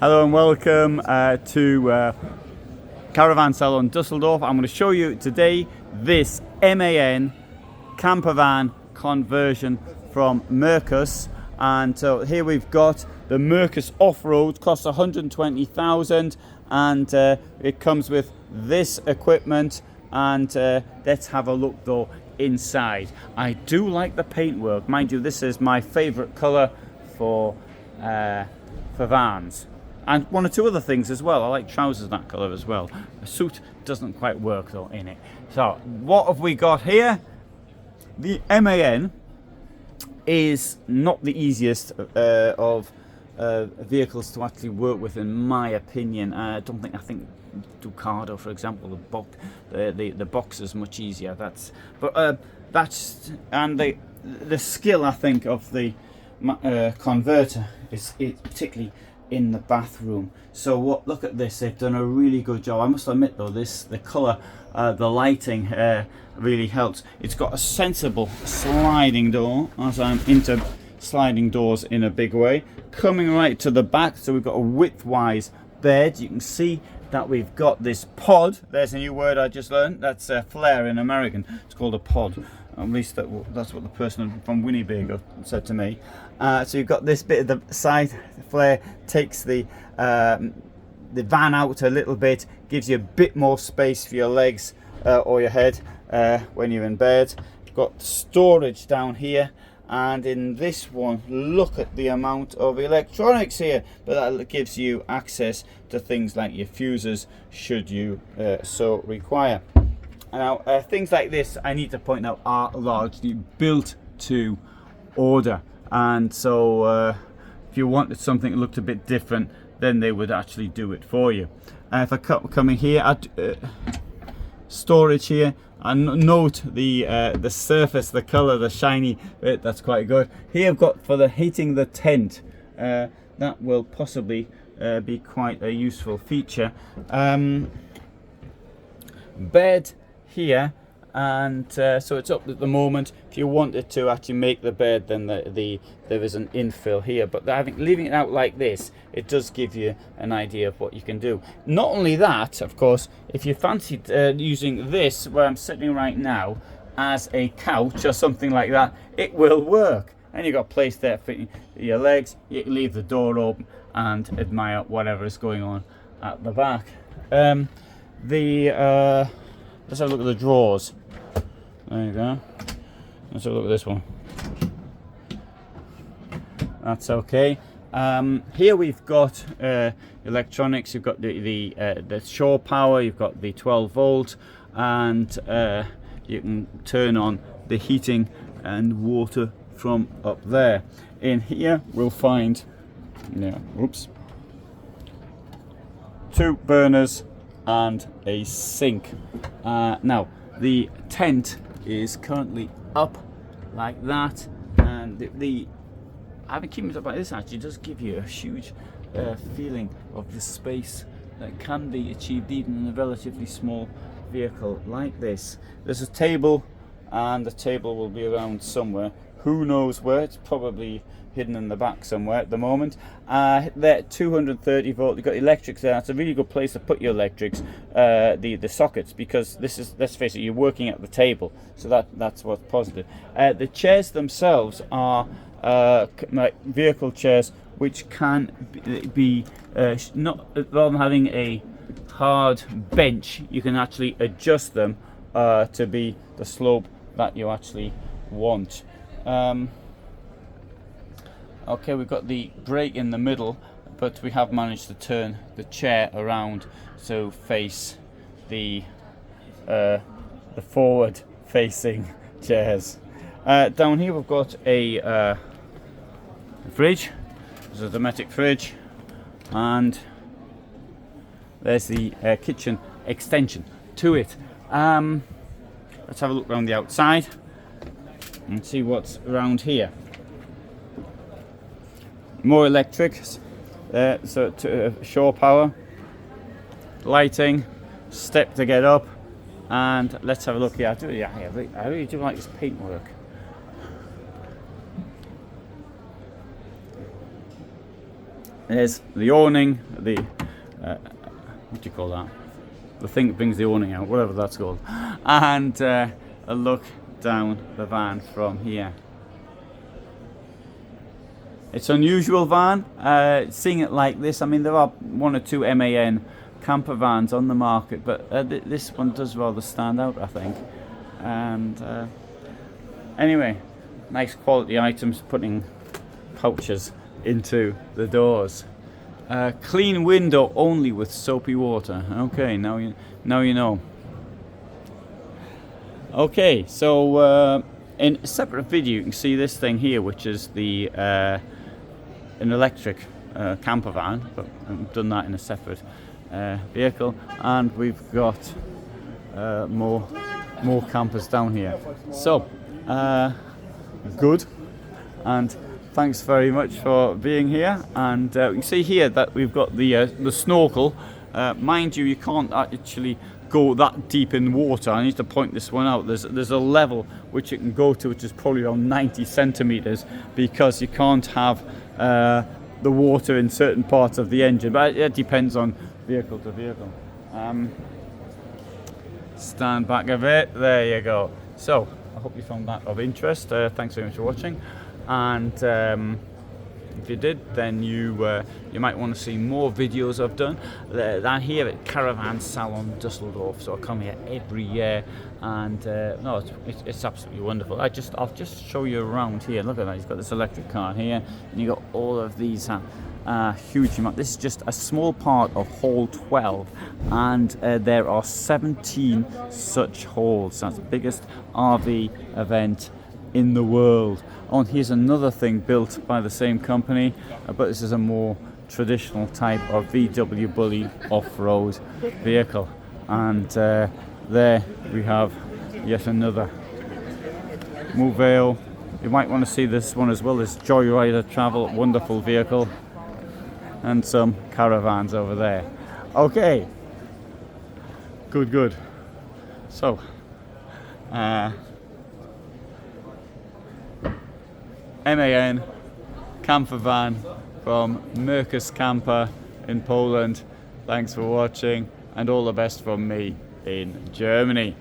Hello and welcome to Caravan Salon Dusseldorf. I'm going to show you today this MAN campervan conversion from Mercus. And so here we've got the Mercus off-road, costs 120,000, and it comes with this equipment. And let's have a look though inside. I do like the paintwork, mind you. This is my favorite color for vans. And one or two other things as well. I like trousers that colour as well. A suit doesn't quite work though in it. So what have we got here? The MAN is not the easiest of vehicles to actually work with, in my opinion. I think Ducado, for example, the box is much easier. That's and the skill, I think, of the converter is particularly in the bathroom. So look at this, they've done a really good job. I must admit though, the colour, the lighting really helps. It's got a sensible sliding door, as I'm into sliding doors in a big way. Coming right to the back, so we've got a widthwise bed. You can see that we've got this pod. There's a new word I just learned. That's flare in American. It's called a pod. At least that's what the person from Winnipeg said to me. So you've got this bit of the side flare, takes the van out a little bit, gives you a bit more space for your legs or your head when you're in bed. You've got storage down here, and in this one, look at the amount of electronics here. But that gives you access to things like your fuses, should you so require. Now, things like this, I need to point out, are largely built to order. And so if you wanted something that looked a bit different, then they would actually do it for you. If I come in here at storage here, and note the surface, the color, the shiny bit, that's quite good. Here I've got for the heating the tent. That will possibly be quite a useful feature. Bed here, and so it's up at the moment. If you wanted to actually make the bed, then there is an infill here, but I think leaving it out like this, it does give you an idea of what you can do. Not only that, of course, if you fancied using this where I'm sitting right now as a couch or something like that, it will work. And you've got a place there for your legs. You can leave the door open and admire whatever is going on at the back. Let's have a look at the drawers. There you go. Let's have a look at this one. That's okay. Here we've got electronics. You've got the shore power. You've got the 12 volt, and you can turn on the heating and water from up there. In here we'll find, two burners and a sink. Now the tent is currently up like that, and having keeping it up like this actually does give you a huge feeling of the space that can be achieved even in a relatively small vehicle like this. There's a table, and the table will be around somewhere. Who knows where? It's probably hidden in the back somewhere at the moment. There, 230 volt. You've got electrics there. That's a really good place to put your electrics, the sockets, because this is, let's face it, you're working at the table, so that's what's positive. The chairs themselves are like vehicle chairs, which can be not, rather than having a hard bench, you can actually adjust them to be the slope that you actually want. Okay, we've got the brake in the middle, but we have managed to turn the chair around to face the forward facing chairs. Down here we've got a fridge. There's a domestic fridge, and there's the kitchen extension to it. Let's have a look around the outside and see what's around here. More electrics, so shore power, lighting, step to get up, and let's have a look here. I really do like this paintwork. There's the awning, the what do you call that? The thing that brings the awning out, whatever that's called, and a look down the van from here. It's an unusual van, seeing it like this. I mean, there are 1 or 2 MAN camper vans on the market, but this one does rather stand out, I think. And anyway, nice quality items, putting pouches into the doors. Clean window only with soapy water. Okay, now you know. Okay, so in a separate video you can see this thing here, which is the an electric camper van, but I've done that in a separate vehicle, and we've got more campers down here. So good, and thanks very much for being here. And you can see here that we've got the snorkel. Mind you, you can't actually go that deep in water. I need to point this one out. There's a level which you can go to, which is probably around 90 centimeters, because you can't have the water in certain parts of the engine, but it depends on vehicle to vehicle. Stand back a bit, there you go. So I hope you found that of interest. Thanks very much for watching, and if you did, then you might want to see more videos I've done. I'm here at Caravan Salon Dusseldorf, so I come here every year, and no, it's absolutely wonderful. I'll just show you around here. Look at that. You've got this electric car here, and you got all of these huge amount. This is just a small part of hall 12, and there are 17 such halls. That's the biggest RV event in the world. Oh, and here's another thing built by the same company, but this is a more traditional type of VW Bully off-road vehicle. And there we have yet another Mobil. You might want to see this one as well, this Joyrider Travel, wonderful vehicle, and some caravans over there. Okay, good. So MAN camper van from Mercus Camper in Poland. Thanks for watching, and all the best from me in Germany.